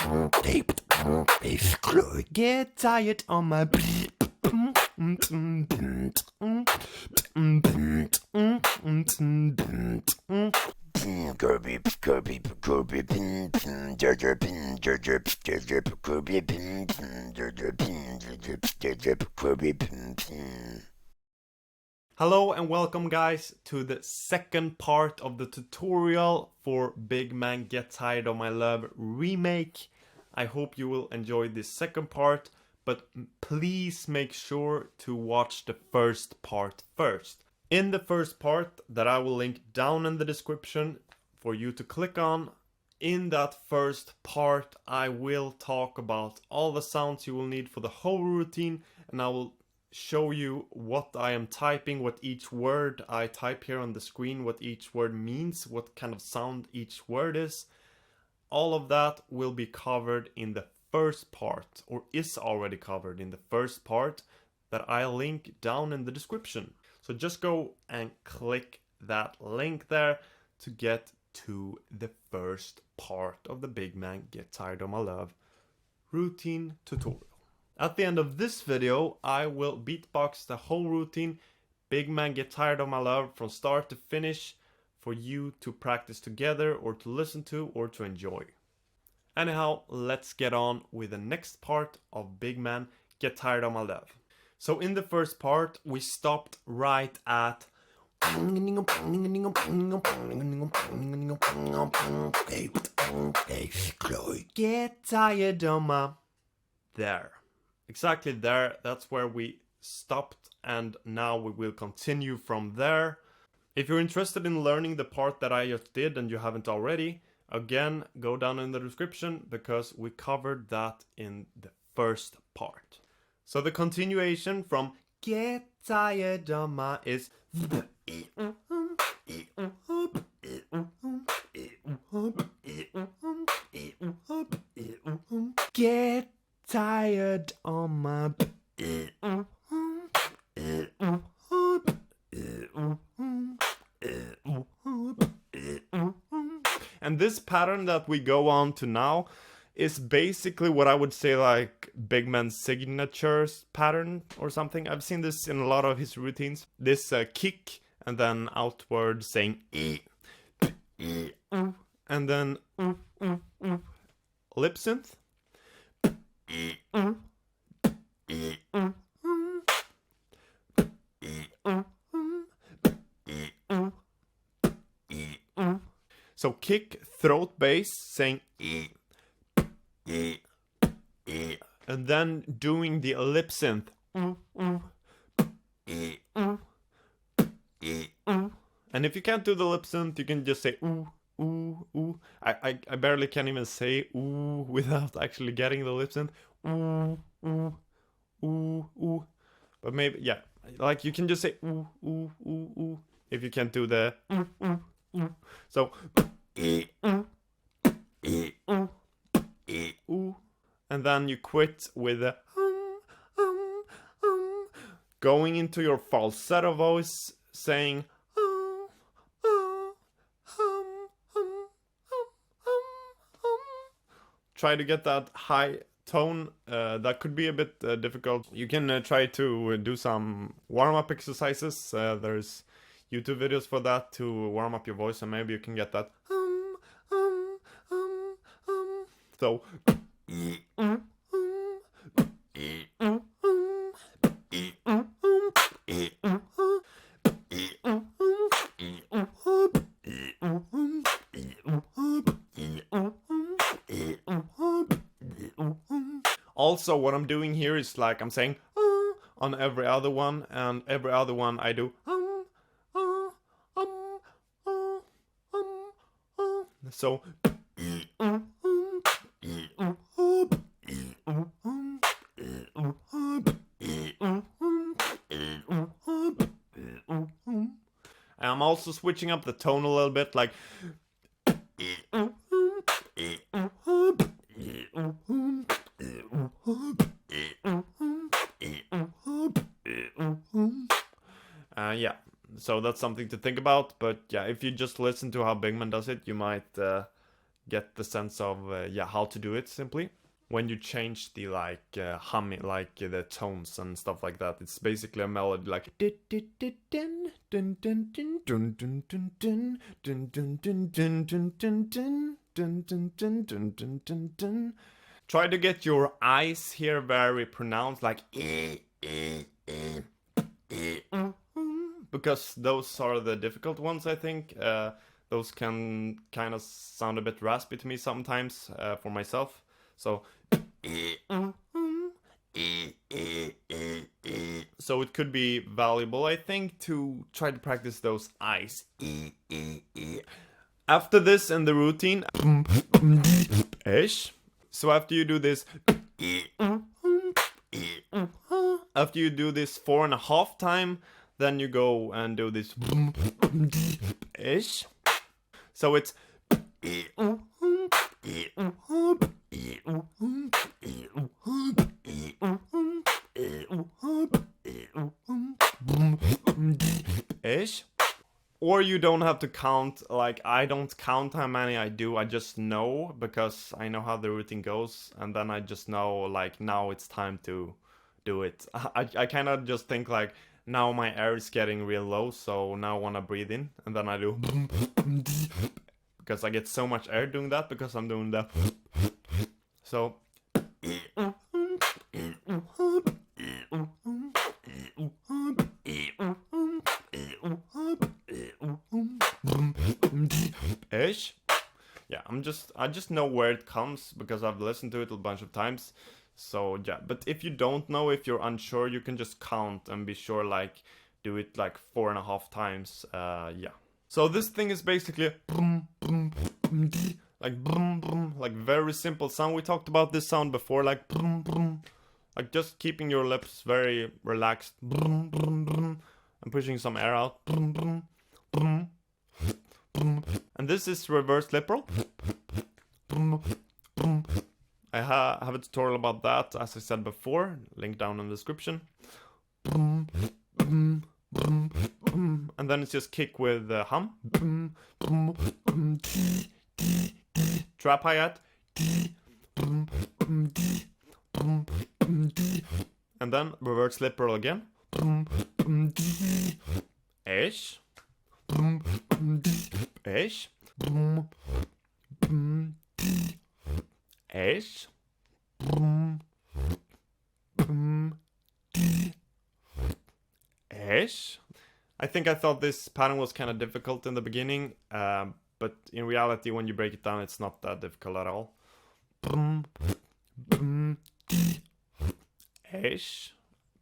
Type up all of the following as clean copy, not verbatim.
It's CLOY. Get tired on my Hello and welcome guys to the second part of the tutorial for Bigman Get Tired of My Love Remake. I hope you will enjoy this second part, but please make sure to watch the first part first. In the first part that I will link down in the description for you to click on, in that first part I will talk about all the sounds you will need for the whole routine, and I will show you what I am typing, what each word I type here on the screen, what each word means, what kind of sound each word is. All of that will be covered in the first part, or is already covered in the first part that I'll link down in the description. So just go and click that link there to get to the first part of the Bigman Get Tired of My Love routine tutorial. At the end of this video, I will beatbox the whole routine, Bigman Get Tired of My Love, from start to finish, for you to practice together, or to listen to, or to enjoy. Anyhow, let's get on with the next part of Bigman Get Tired of My Love. So in the first part, we stopped right at Get tired of my... There. Exactly there, that's where we stopped, and now we will continue from there. If you're interested in learning the part that I just did and you haven't already, again, go down in the description because we covered that in the first part. So the continuation from Get Tired of My is Get tired on my and this pattern that we go on to now is basically what I would say like Bigman's signatures pattern or something. I've seen this in a lot of his routines. This kick and then outward saying and then lip synth. So kick, throat bass, saying and then doing the lip synth. And if you can't do the lip synth, you can just say ooh, ooh, ooh. I barely can even say ooh without actually getting the lip synth. Ooh, ooh, ooh, ooh. But maybe, yeah, like you can just say ooh, ooh, ooh, ooh if you can't do the ooh, ooh, ooh. So ooh, and then you quit with the going into your falsetto voice, saying try to get that high tone. That could be a bit difficult. You can try to do some warm-up exercises. There's YouTube videos for that to warm up your voice, and maybe you can get that. So also what I'm doing here is like I'm saying on every other one, and every other one I do so I'm also switching up the tone a little bit, like yeah, so that's something to think about. But yeah, if you just listen to how Bigman does it, you might get the sense of yeah, how to do it simply. When you change the like humming, like the tones and stuff like that, it's basically a melody like try to get your eyes here very pronounced, like because those are the difficult ones, I think. Those can kind of sound a bit raspy to me sometimes for myself. So it could be valuable, I think, to try to practice those eyes. After this in the routine, ish. So after you do this, after you do this 4.5 times, then you go and do this ish. So it's ish. Or you don't have to count, like I don't count how many I do, I just know, because I know how the routine goes, and then I just know, like, now it's time to do it. I kind of just think like, now my air is getting real low, so now I want to breathe in, and then I do because I get so much air doing that, because I'm doing that. So ish. Yeah, I just know where it comes because I've listened to it a bunch of times. So yeah, but if you don't know, if you're unsure, you can just count and be sure, like do it like 4.5 times. Yeah. So this thing is basically like like very simple sound. We talked about this sound before, like like just keeping your lips very relaxed and pushing some air out. And this is reverse lip roll. I have a tutorial about that, as I said before, link down in the description. And then it's just kick with hum. Trap hi-hat. And then reverse lip roll again. Ish. Ish. Ish. Ish. I think I thought this pattern was kind of difficult in the beginning, but in reality, when you break it down, it's not that difficult at all. Ish.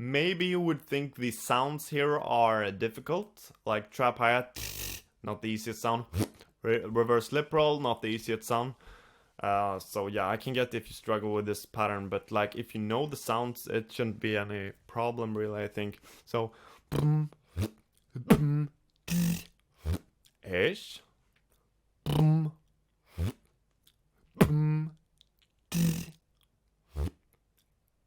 Maybe you would think the sounds here are difficult, like trap hi-hat, not the easiest sound. Reverse lip roll, not the easiest sound. So yeah, I can get if you struggle with this pattern, but like if you know the sounds, it shouldn't be any problem really, I think. So ish.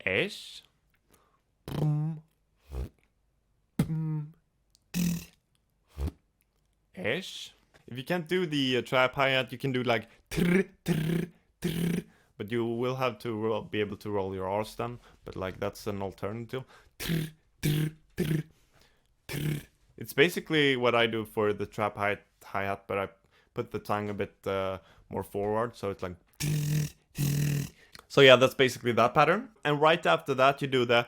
Ish. Ish. If you can't do the trap hi-hat, you can do like trr, trr, trr, but you will have to be able to roll your R's then, but like that's an alternative. Trr, trr, trr, trr. It's basically what I do for the trap hi-hat, but I put the tongue a bit more forward, so it's like. So yeah, that's basically that pattern. And right after that, you do the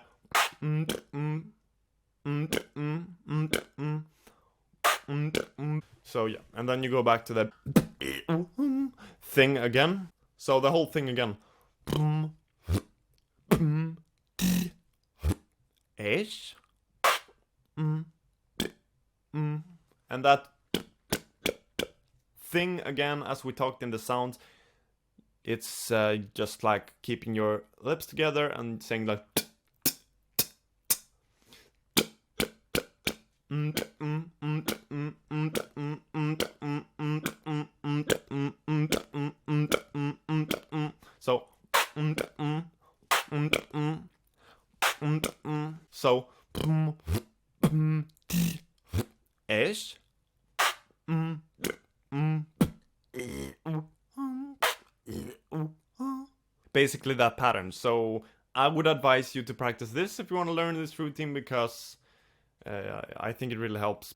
so yeah, and then you go back to the thing again. So the whole thing again. Ish. And that thing again, as we talked in the sounds, it's just like keeping your lips together and saying like. So so ish. basically that pattern. So I would advise you to practice this if you want to learn this routine, because I think it really helps.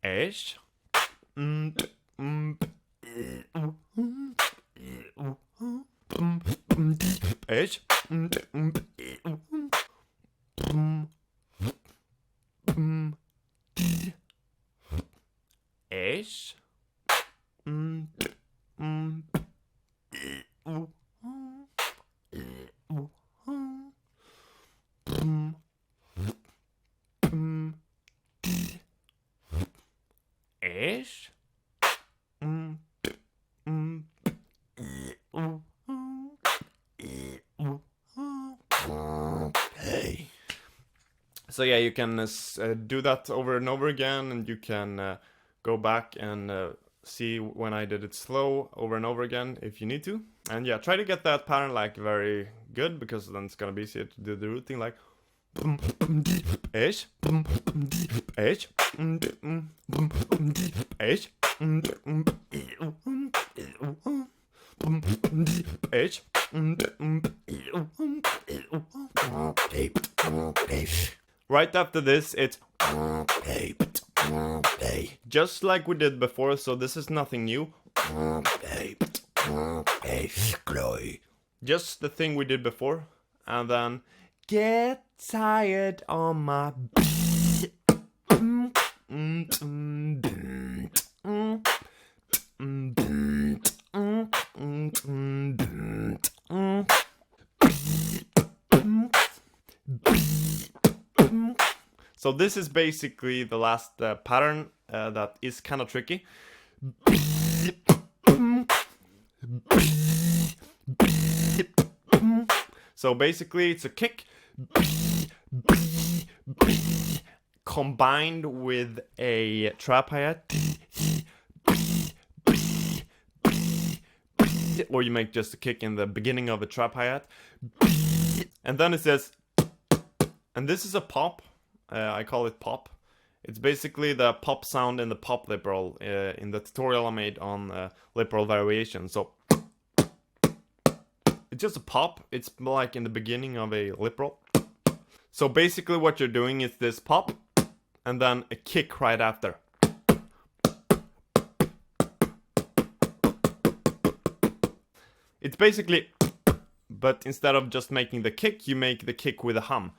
ESH ESH ESH ESH Hey. So yeah, you can do that over and over again, and you can go back and see when I did it slow over and over again if you need to. And yeah, try to get that pattern like very good, because then it's gonna be easier to do the routine like ESH ESH ESH ESH. Right after this, it's just like we did before, so this is nothing new. CLOY. Just the thing we did before, and then get tired on my So this is basically the last pattern that is kind of tricky. So basically it's a kick combined with a trap hi-hat, or you make just a kick in the beginning of a trap hi-hat, and then it says, and this is a pop. I call it pop. It's basically the pop sound in the pop lip roll in the tutorial I made on lip roll variation. So it's just a pop. It's like in the beginning of a lip roll. So basically what you're doing is this pop and then a kick right after. It's basically, but instead of just making the kick, you make the kick with a hum.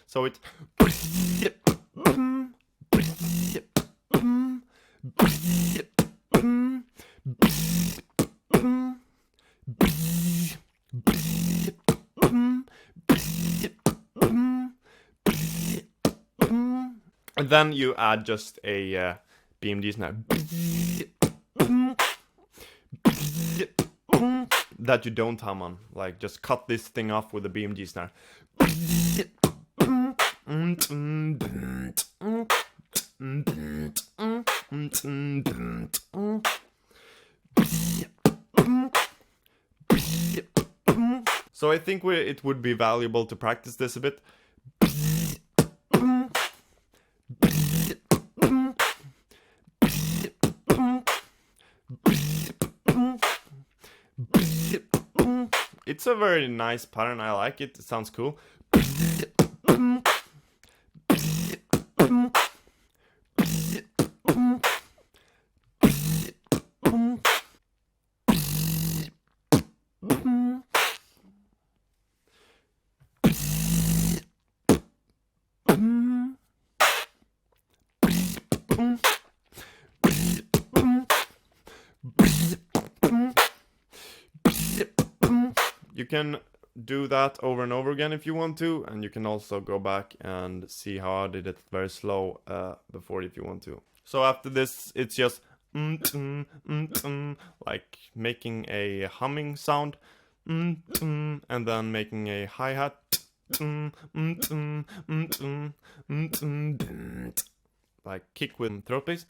So it's and then you add just a BMG snare that you don't hum on. Like, just cut this thing off with a BMG snare. So I think it would be valuable to practice this a bit. It's a very nice pattern, I like it, it sounds cool. You can do that over and over again if you want to, and you can also go back and see how I did it very slow before if you want to. So after this, it's just like making a humming sound, and then making a hi-hat, like kick with throat bass.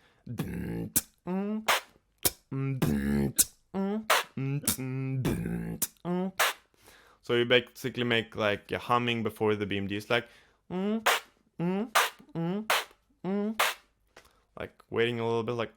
So you basically make like a humming before the BMG is like Like waiting a little bit, like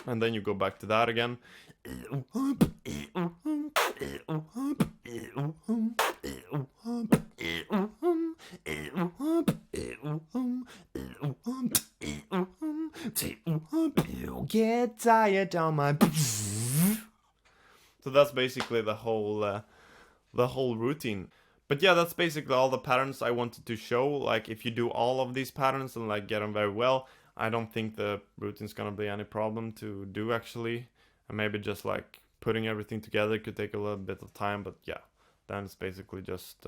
and then you go back to that again. Get tired on my. So that's basically the whole routine. But yeah, that's basically all the patterns I wanted to show. Like, if you do all of these patterns and like get them very well, I don't think the routine's gonna be any problem to do actually. And maybe just like putting everything together could take a little bit of time, but yeah, then it's basically just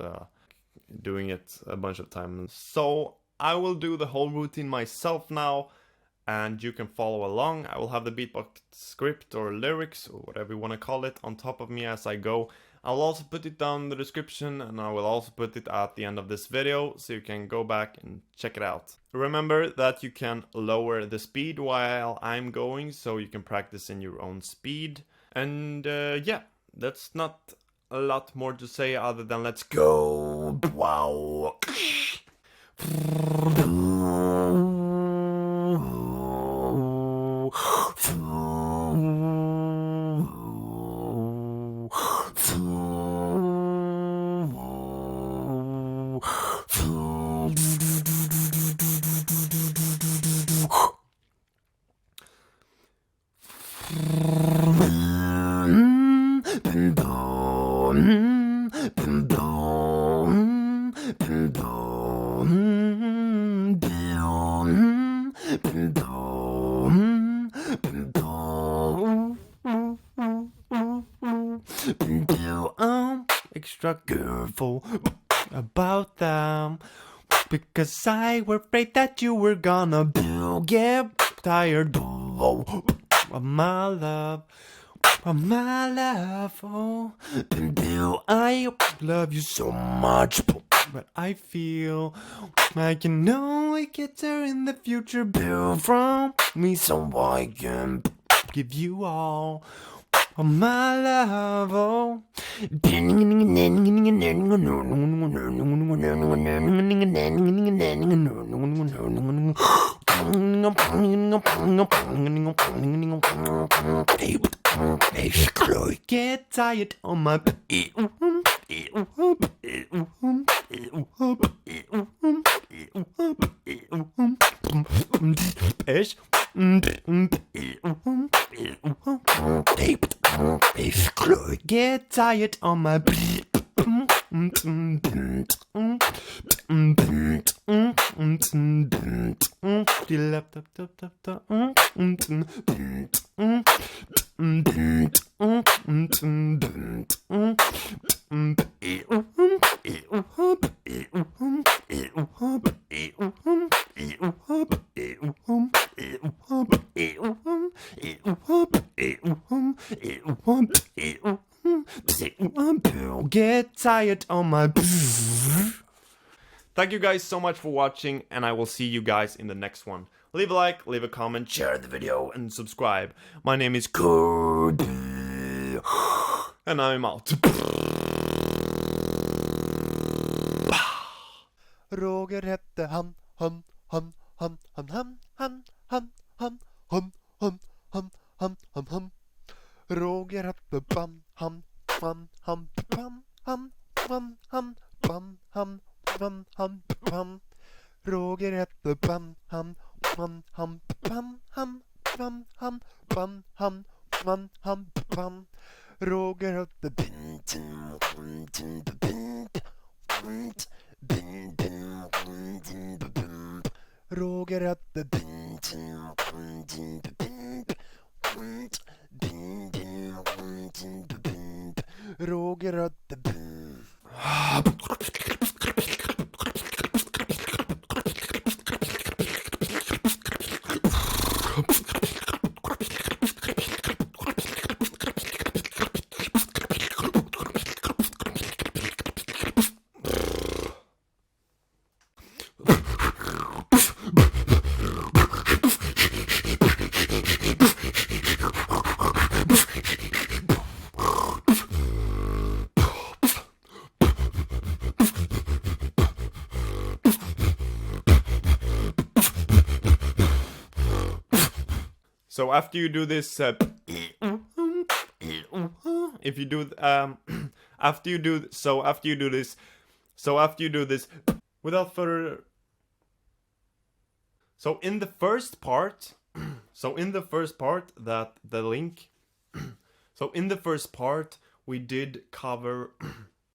doing it a bunch of times. So I will do the whole routine myself now, and you can follow along. I will have the beatbox script or lyrics or whatever you want to call it on top of me as I go. I'll also put it down in the description, and I will also put it at the end of this video so you can go back and check it out. Remember that you can lower the speed while I'm going, so you can practice in your own speed. And yeah, that's not a lot more to say other than let's go. Wow. Extra careful about them, because I were afraid that you were gonna get tired of my love. Oh, my love, oh, I love you so much, but I feel I can only get there in the future, from me, so I can give you all of my love, oh. CLOY, get tired on my ESH CLOY, get tired on my get tired on my. Thank you guys so much for watching, and I will see you guys in the next one. Leave a like, leave a comment, share the video, and subscribe. My name is Cody, and I'm out. Roger hette han, Roger hette bam, Roger hette bam, Roger hette Roger hette Roger hette So after you do this, if you do after you do this, without further, so in the first part, that the link, so in the first part we did cover